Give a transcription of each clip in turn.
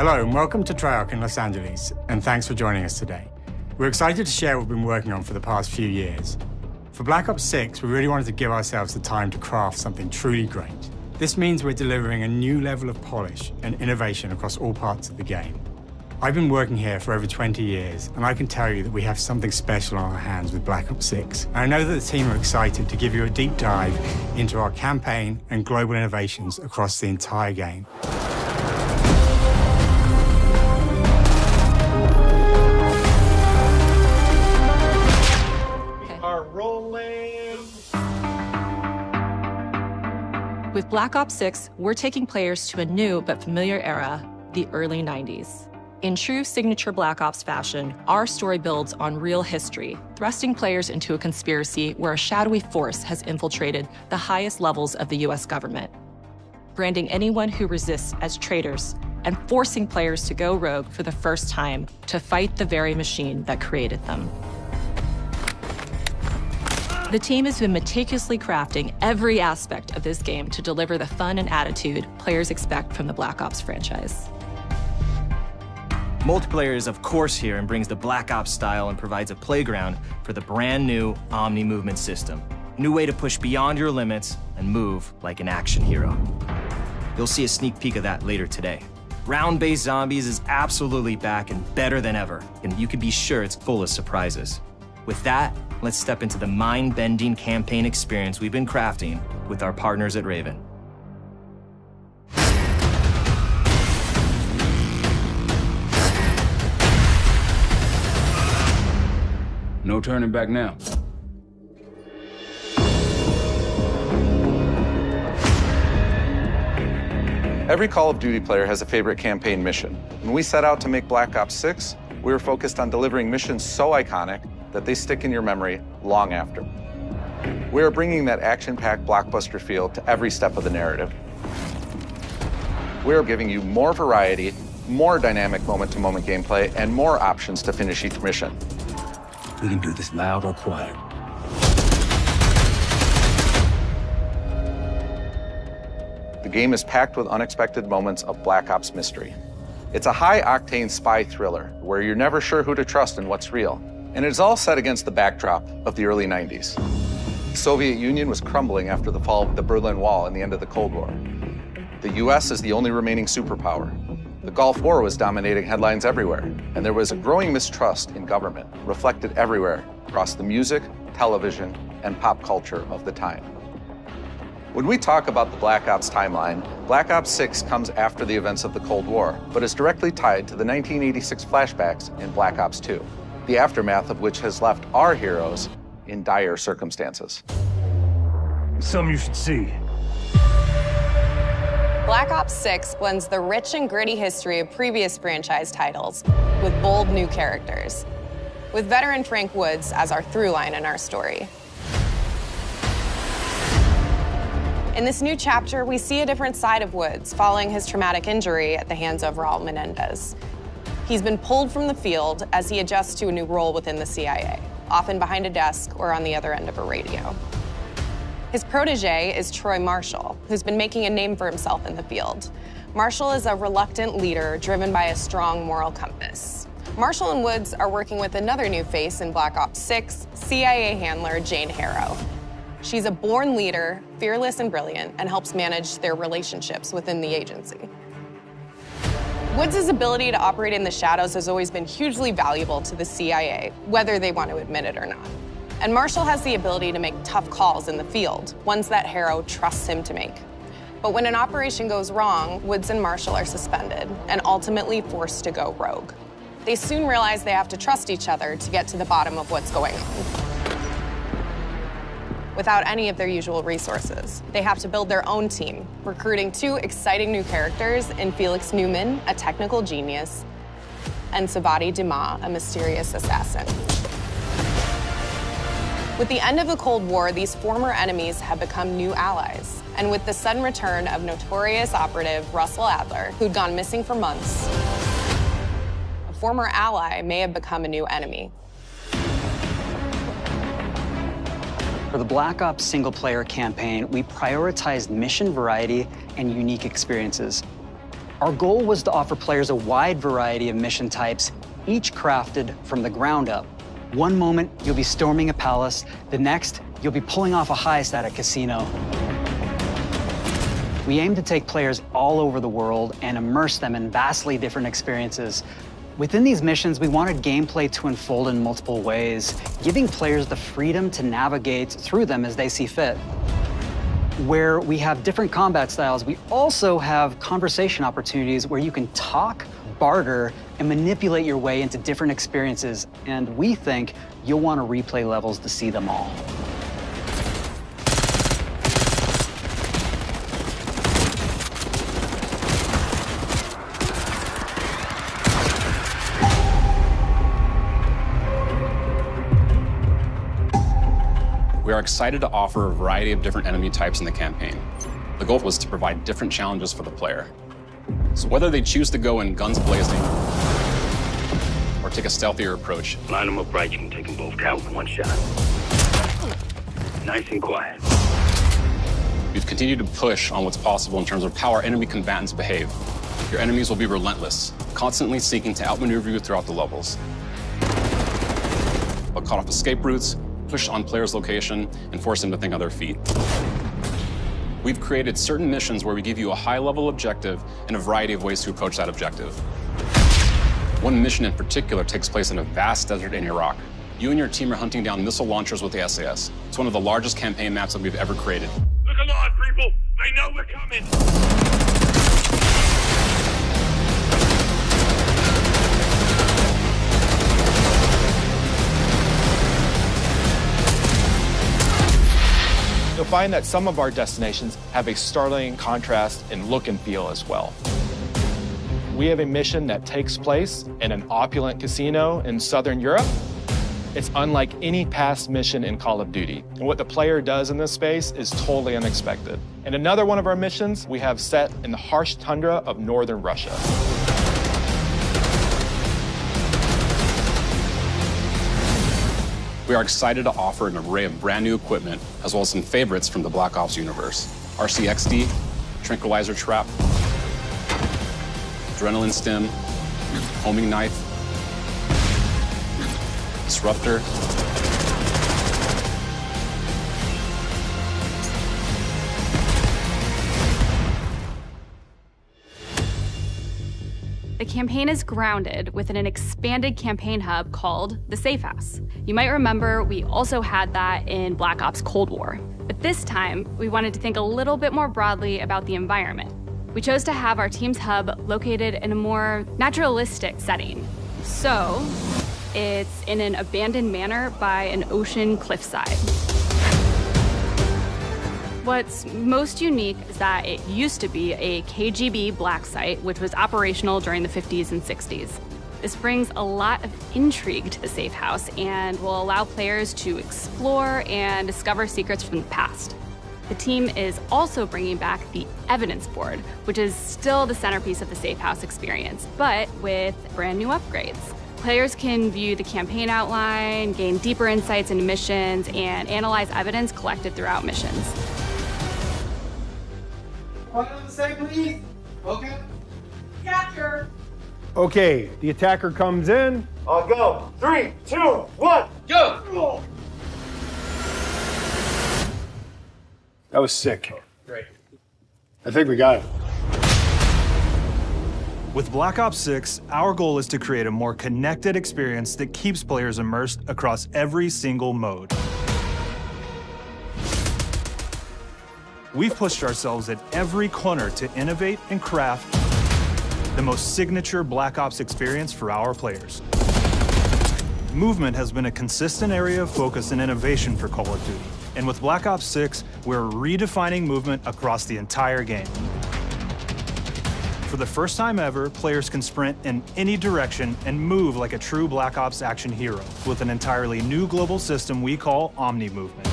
Hello and welcome to Treyarch in Los Angeles, and thanks for joining us today. We're excited to share what we've been working on for the past few years. For Black Ops 6, we really wanted to give ourselves the time to craft something truly great. This means we're delivering a new level of polish and innovation across all parts of the game. I've been working here for over 20 years, and I can tell you that we have something special on our hands with Black Ops 6. And I know that the team are excited to give you a deep dive into our campaign and global innovations across the entire game. With Black Ops 6, we're taking players to a new but familiar era, the early 90s. In true signature Black Ops fashion, our story builds on real history, thrusting players into a conspiracy where a shadowy force has infiltrated the highest levels of the US government, branding anyone who resists as traitors and forcing players to go rogue for the first time to fight the very machine that created them. The team has been meticulously crafting every aspect of this game to deliver the fun and attitude players expect from the Black Ops franchise. Multiplayer is of course here and brings the Black Ops style and provides a playground for the brand new Omni movement system. A new way to push beyond your limits and move like an action hero. You'll see a sneak peek of that later today. Round-based zombies is absolutely back and better than ever, and you can be sure it's full of surprises. With that, let's step into the mind-bending campaign experience we've been crafting with our partners at Raven. No turning back now. Every Call of Duty player has a favorite campaign mission. When we set out to make Black Ops 6, we were focused on delivering missions so iconic that they stick in your memory long after. We are bringing that action-packed blockbuster feel to every step of the narrative. We are giving you more variety, more dynamic moment-to-moment gameplay, and more options to finish each mission. We can do this loud or quiet. The game is packed with unexpected moments of Black Ops mystery. It's a high-octane spy thriller where you're never sure who to trust and what's real. And it's all set against the backdrop of the early 90s. The Soviet Union was crumbling after the fall of the Berlin Wall and the end of the Cold War. The US is the only remaining superpower. The Gulf War was dominating headlines everywhere, and there was a growing mistrust in government, reflected everywhere across the music, television, and pop culture of the time. When we talk about the Black Ops timeline, Black Ops 6 comes after the events of the Cold War, but is directly tied to the 1986 flashbacks in Black Ops 2. The aftermath of which has left our heroes in dire circumstances. Something you should see. Black Ops 6 blends the rich and gritty history of previous franchise titles with bold new characters, with veteran Frank Woods as our through line in our story. In this new chapter, we see a different side of Woods following his traumatic injury at the hands of Raul Menendez. He's been pulled from the field as he adjusts to a new role within the CIA, often behind a desk or on the other end of a radio. His protege is Troy Marshall, who's been making a name for himself in the field. Marshall is a reluctant leader driven by a strong moral compass. Marshall and Woods are working with another new face in Black Ops 6, CIA handler Jane Harrow. She's a born leader, fearless and brilliant, and helps manage their relationships within the agency. Woods' ability to operate in the shadows has always been hugely valuable to the CIA, whether they want to admit it or not. And Marshall has the ability to make tough calls in the field, ones that Harrow trusts him to make. But when an operation goes wrong, Woods and Marshall are suspended and ultimately forced to go rogue. They soon realize they have to trust each other to get to the bottom of what's going on. Without any of their usual resources, they have to build their own team, recruiting two exciting new characters in Felix Newman, a technical genius, and Savati Dumas, a mysterious assassin. With the end of the Cold War, these former enemies have become new allies. And with the sudden return of notorious operative Russell Adler, who'd gone missing for months, a former ally may have become a new enemy. For the Black Ops single-player campaign, we prioritized mission variety and unique experiences. Our goal was to offer players a wide variety of mission types, each crafted from the ground up. One moment, you'll be storming a palace. The next, you'll be pulling off a heist at a casino. We aim to take players all over the world and immerse them in vastly different experiences. Within these missions, we wanted gameplay to unfold in multiple ways, giving players the freedom to navigate through them as they see fit. Where we have different combat styles, we also have conversation opportunities where you can talk, barter, and manipulate your way into different experiences, and we think you'll want to replay levels to see them all. We are excited to offer a variety of different enemy types in the campaign. The goal was to provide different challenges for the player. So whether they choose to go in guns blazing or take a stealthier approach. Line them up right, you can take them both down with one shot. Nice and quiet. We've continued to push on what's possible in terms of how our enemy combatants behave. Your enemies will be relentless, constantly seeking to outmaneuver you throughout the levels. They'll cut off escape routes, push on players' location, and force them to think on their feet. We've created certain missions where we give you a high-level objective and a variety of ways to approach that objective. One mission in particular takes place in a vast desert in Iraq. You and your team are hunting down missile launchers with the SAS. It's one of the largest campaign maps that we've ever created. Look alive, people! They know we're coming! You'll find that some of our destinations have a startling contrast in look and feel as well. We have a mission that takes place in an opulent casino in Southern Europe. It's unlike any past mission in Call of Duty. And what the player does in this space is totally unexpected. And another one of our missions we have set in the harsh tundra of northern Russia. We are excited to offer an array of brand new equipment, as well as some favorites from the Black Ops universe. RCXD, Tranquilizer Trap, Adrenaline Stim, Homing Knife, Disruptor, The campaign is grounded within an expanded campaign hub called the Safe House. You might remember we also had that in Black Ops Cold War. But this time, we wanted to think a little bit more broadly about the environment. We chose to have our team's hub located in a more naturalistic setting. So, it's in an abandoned manor by an ocean cliffside. What's most unique is that it used to be a KGB black site, which was operational during the 50s and 60s. This brings a lot of intrigue to the Safe House and will allow players to explore and discover secrets from the past. The team is also bringing back the evidence board, which is still the centerpiece of the Safe House experience, but with brand new upgrades. Players can view the campaign outline, gain deeper insights into missions, and analyze evidence collected throughout missions. Quiet on the side, please. Okay. Capture. Okay, the attacker comes in. I'll go. 3, 2, 1, go! That was sick. Great. I think we got it. With Black Ops 6, our goal is to create a more connected experience that keeps players immersed across every single mode. We've pushed ourselves at every corner to innovate and craft the most signature Black Ops experience for our players. Movement has been a consistent area of focus and innovation for Call of Duty. And with Black Ops 6, we're redefining movement across the entire game. For the first time ever, players can sprint in any direction and move like a true Black Ops action hero with an entirely new global system we call Omni Movement.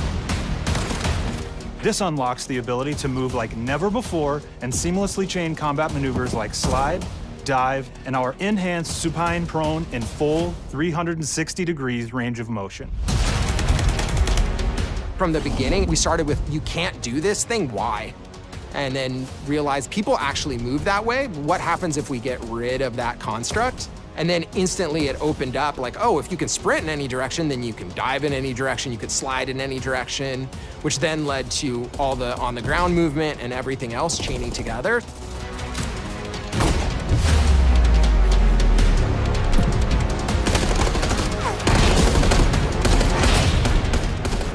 This unlocks the ability to move like never before and seamlessly chain combat maneuvers like slide, dive, and our enhanced supine prone in full 360 degrees range of motion. From the beginning, we started with, you can't do this thing, why? and then realized people actually move that way. What happens if we get rid of that construct? And then instantly it opened up like, oh, if you can sprint in any direction, then you can dive in any direction, you could slide in any direction, which then led to all the on-the-ground movement and everything else chaining together.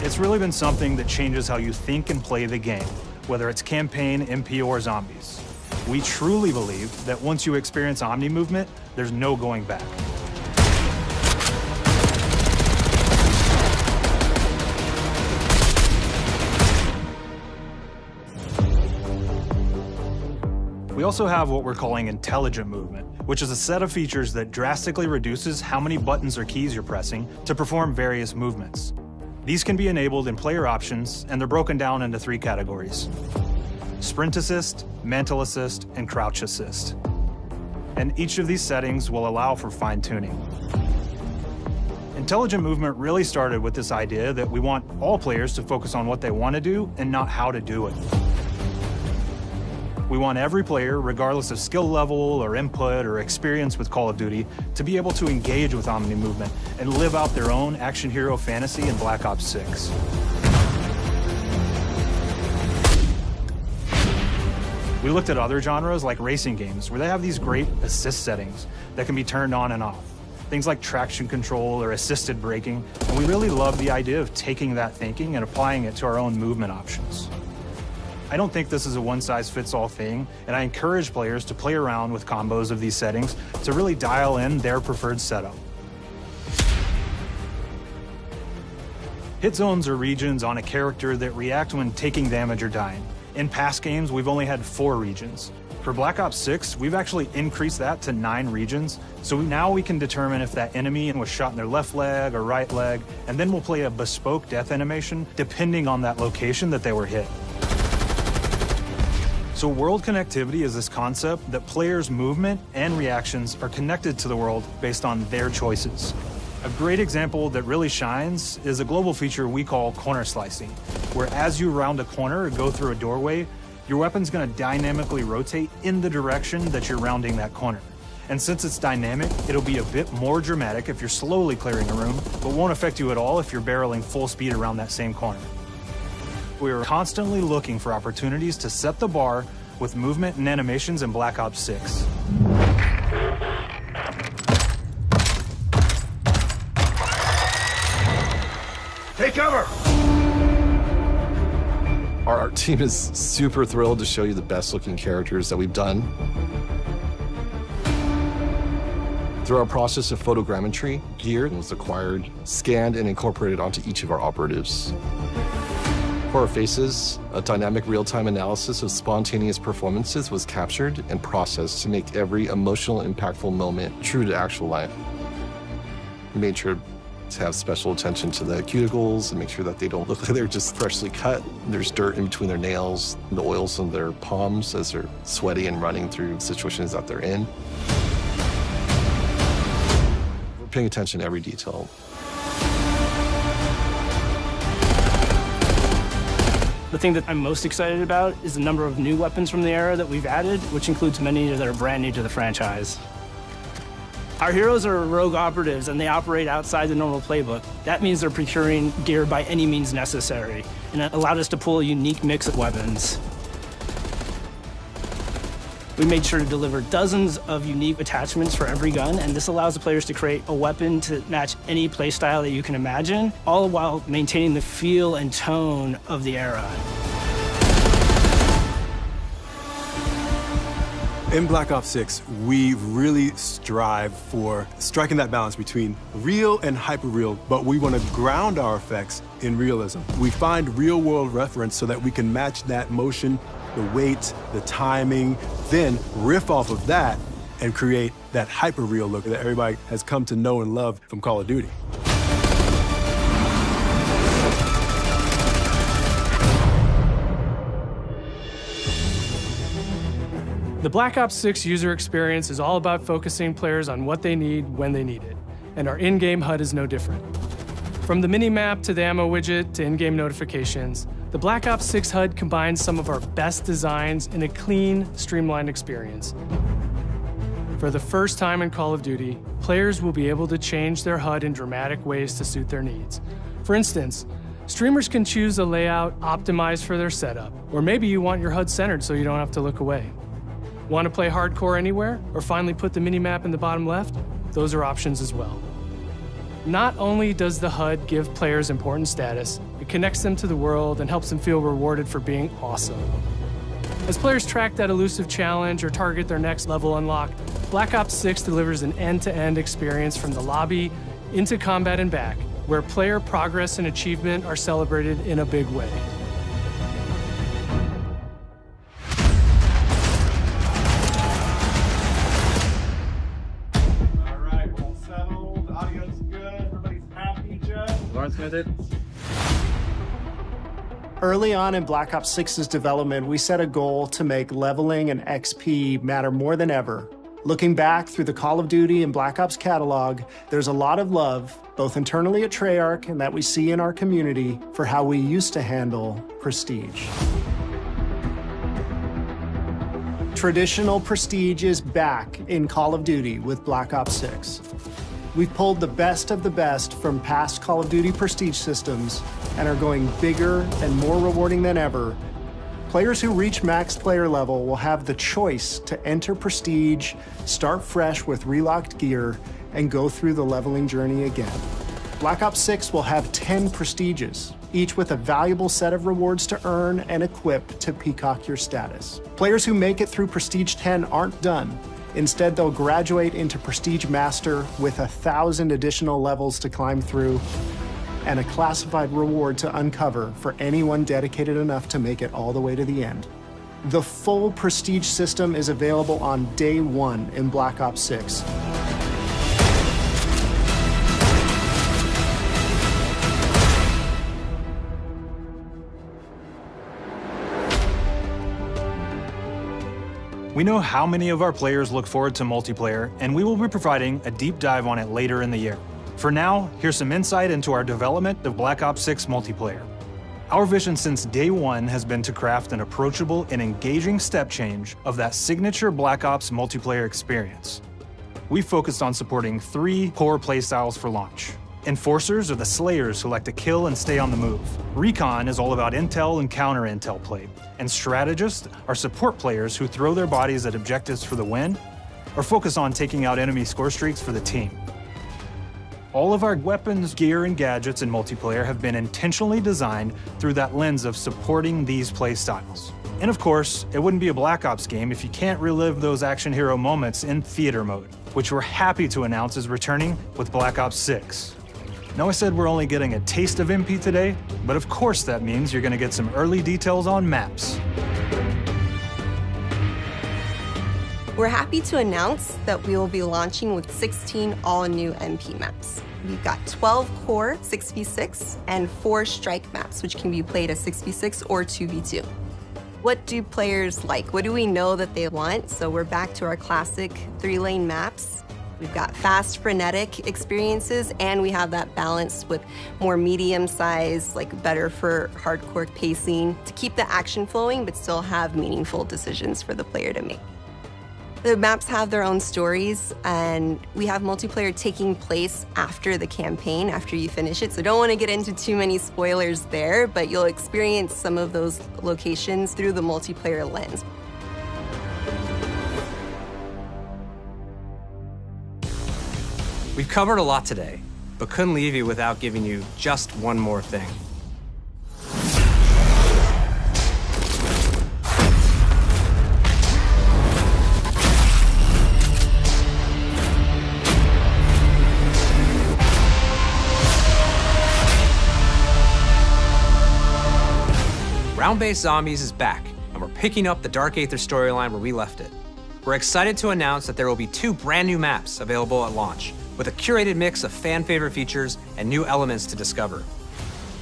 It's really been something that changes how you think and play the game, whether it's campaign, MP, or zombies. We truly believe that once you experience Omni movement, there's no going back. We also have what we're calling intelligent movement, which is a set of features that drastically reduces how many buttons or keys you're pressing to perform various movements. These can be enabled in player options, and they're broken down into 3 categories: sprint assist, mantle assist, and crouch assist. And each of these settings will allow for fine-tuning. Intelligent movement really started with this idea that we want all players to focus on what they want to do and not how to do it. We want every player, regardless of skill level or input or experience with Call of Duty, to be able to engage with Omni movement and live out their own action hero fantasy in Black Ops 6. We looked at other genres like racing games, where they have these great assist settings that can be turned on and off. Things like traction control or assisted braking, and we really love the idea of taking that thinking and applying it to our own movement options. I don't think this is a one-size-fits-all thing, and I encourage players to play around with combos of these settings to really dial in their preferred setup. Hit zones are regions on a character that react when taking damage or dying. In past games, we've only had 4 regions. For Black Ops 6, we've actually increased that to 9 regions, so now we can determine if that enemy was shot in their left leg or right leg, and then we'll play a bespoke death animation depending on that location that they were hit. So world connectivity is this concept that players' movement and reactions are connected to the world based on their choices. A great example that really shines is a global feature we call corner slicing, where as you round a corner or go through a doorway, your weapon's gonna dynamically rotate in the direction that you're rounding that corner. And since it's dynamic, it'll be a bit more dramatic if you're slowly clearing a room, but won't affect you at all if you're barreling full speed around that same corner. We are constantly looking for opportunities to set the bar with movement and animations in Black Ops 6. Take cover! Our art team is super thrilled to show you the best looking characters that we've done. Through our process of photogrammetry, gear was acquired, scanned, and incorporated onto each of our operatives. For our faces, a dynamic real-time analysis of spontaneous performances was captured and processed to make every emotional, impactful moment true to actual life. We made sure to have special attention to the cuticles and make sure that they don't look like they're just freshly cut. There's dirt in between their nails, the oils on their palms as they're sweaty and running through situations that they're in. We're paying attention to every detail. The thing that I'm most excited about is the number of new weapons from the era that we've added, which includes many that are brand new to the franchise. Our heroes are rogue operatives, and they operate outside the normal playbook. That means they're procuring gear by any means necessary, and it allowed us to pull a unique mix of weapons. We made sure to deliver dozens of unique attachments for every gun, and this allows the players to create a weapon to match any playstyle that you can imagine, all while maintaining the feel and tone of the era. In Black Ops 6, we really strive for striking that balance between real and hyper-real, but we want to ground our effects in realism. We find real-world reference so that we can match that motion, the weight, the timing, then riff off of that and create that hyper-real look that everybody has come to know and love from Call of Duty. The Black Ops 6 user experience is all about focusing players on what they need when they need it, and our in-game HUD is no different. From the mini-map to the ammo widget to in-game notifications, the Black Ops 6 HUD combines some of our best designs in a clean, streamlined experience. For the first time in Call of Duty, players will be able to change their HUD in dramatic ways to suit their needs. For instance, streamers can choose a layout optimized for their setup, or maybe you want your HUD centered so you don't have to look away. Want to play hardcore anywhere, or finally put the mini-map in the bottom left? Those are options as well. Not only does the HUD give players important status, it connects them to the world and helps them feel rewarded for being awesome. As players track that elusive challenge or target their next level unlock, Black Ops 6 delivers an end-to-end experience from the lobby into combat and back, where player progress and achievement are celebrated in a big way. Early on in Black Ops 6's development, we set a goal to make leveling and XP matter more than ever. Looking back through the Call of Duty and Black Ops catalog, there's a lot of love, both internally at Treyarch and that we see in our community, for how we used to handle prestige. Traditional prestige is back in Call of Duty with Black Ops 6. We've pulled the best of the best from past Call of Duty prestige systems and are going bigger and more rewarding than ever. Players who reach max player level will have the choice to enter prestige, start fresh with relocked gear, and go through the leveling journey again. Black Ops 6 will have 10 prestiges, each with a valuable set of rewards to earn and equip to peacock your status. Players who make it through Prestige 10 aren't done. Instead, they'll graduate into Prestige Master with 1,000 additional levels to climb through and a classified reward to uncover for anyone dedicated enough to make it all the way to the end. The full Prestige system is available on day one in Black Ops 6. We know how many of our players look forward to multiplayer, and we will be providing a deep dive on it later in the year. For now, here's some insight into our development of Black Ops 6 multiplayer. Our vision since day one has been to craft an approachable and engaging step change of that signature Black Ops multiplayer experience. We focused on supporting 3 core playstyles for launch. Enforcers are the slayers who like to kill and stay on the move. Recon is all about intel and counter-intel play. And strategists are support players who throw their bodies at objectives for the win or focus on taking out enemy score streaks for the team. All of our weapons, gear, and gadgets in multiplayer have been intentionally designed through that lens of supporting these play styles. And of course, it wouldn't be a Black Ops game if you can't relive those action hero moments in theater mode, which we're happy to announce is returning with Black Ops 6. Now, I said we're only getting a taste of MP today, but of course that means you're gonna get some early details on maps. We're happy to announce that we will be launching with 16 all-new MP maps. We've got 12 core 6v6 and 4 strike maps, which can be played as 6v6 or 2v2. What do players like? What do we know that they want? So we're back to our classic 3-lane maps. We've got fast, frenetic experiences, and we have that balance with more medium size, like better for hardcore pacing, to keep the action flowing, but still have meaningful decisions for the player to make. The maps have their own stories, and we have multiplayer taking place after the campaign, after you finish it. So don't want to get into too many spoilers there, but you'll experience some of those locations through the multiplayer lens. We've covered a lot today, but couldn't leave you without giving you just one more thing. Round-based Zombies is back, and we're picking up the Dark Aether storyline where we left it. We're excited to announce that there will be 2 brand new maps available at launch, with a curated mix of fan-favorite features and new elements to discover.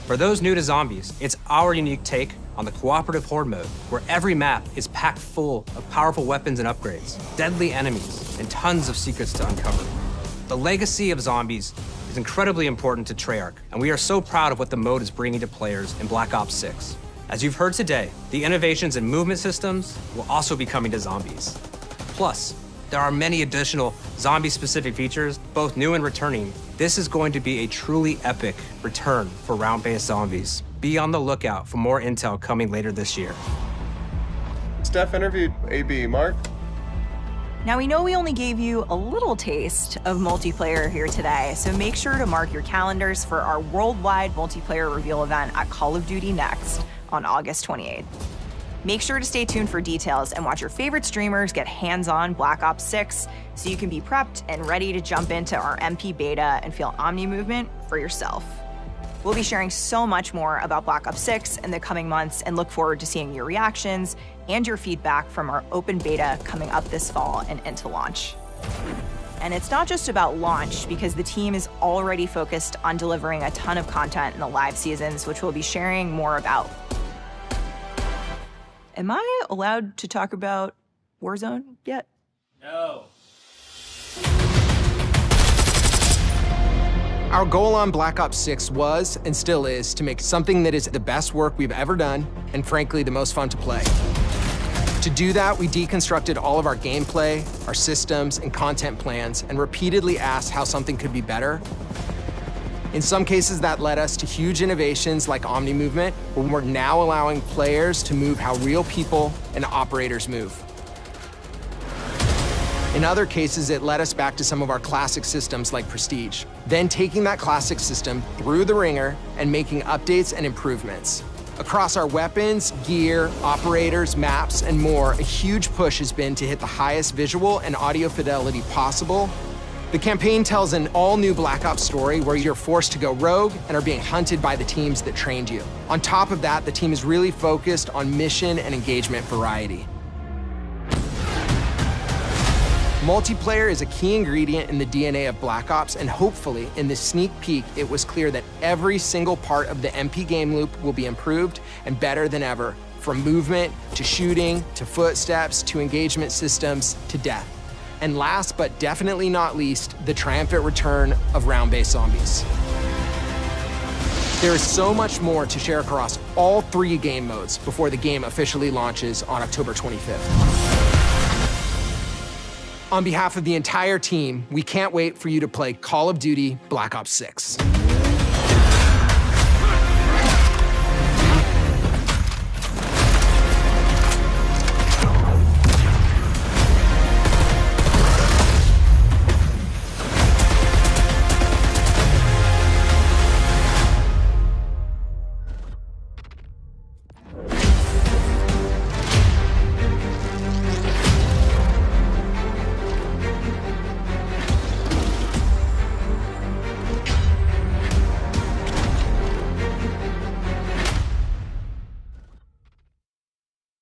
For those new to Zombies, it's our unique take on the cooperative horde mode, where every map is packed full of powerful weapons and upgrades, deadly enemies, and tons of secrets to uncover. The legacy of Zombies is incredibly important to Treyarch, and we are so proud of what the mode is bringing to players in Black Ops 6. As you've heard today, the innovations in movement systems will also be coming to zombies. Plus, there are many additional zombie-specific features, both new and returning. This is going to be a truly epic return for round-based zombies. Be on the lookout for more intel coming later this year. Steph interviewed AB. Mark? Now, we know we only gave you a little taste of multiplayer here today, so make sure to mark your calendars for our worldwide multiplayer reveal event at Call of Duty Next on August 28th. Make sure to stay tuned for details and watch your favorite streamers get hands-on Black Ops 6 so you can be prepped and ready to jump into our MP beta and feel Omni movement for yourself. We'll be sharing so much more about Black Ops 6 in the coming months and look forward to seeing your reactions and your feedback from our open beta coming up this fall and into launch. And it's not just about launch, because the team is already focused on delivering a ton of content in the live seasons, which we'll be sharing more about. Am I allowed to talk about Warzone yet? No. Our goal on Black Ops 6 was, and still is, to make something that is the best work we've ever done, and frankly, the most fun to play. To do that, we deconstructed all of our gameplay, our systems, and content plans, and repeatedly asked how something could be better. In some cases, that led us to huge innovations like Omni Movement, where we're now allowing players to move how real people and operators move. In other cases, it led us back to some of our classic systems like Prestige, then taking that classic system through the ringer and making updates and improvements. Across our weapons, gear, operators, maps, and more, a huge push has been to hit the highest visual and audio fidelity possible. The campaign tells an all-new Black Ops story where you're forced to go rogue and are being hunted by the teams that trained you. On top of that, the team is really focused on mission and engagement variety. Multiplayer is a key ingredient in the DNA of Black Ops, and hopefully, in this sneak peek, it was clear that every single part of the MP game loop will be improved and better than ever, from movement, to shooting, to footsteps, to engagement systems, to death. And last but definitely not least, the triumphant return of round-based zombies. There is so much more to share across all 3 game modes before the game officially launches on October 25th. On behalf of the entire team, we can't wait for you to play Call of Duty Black Ops 6.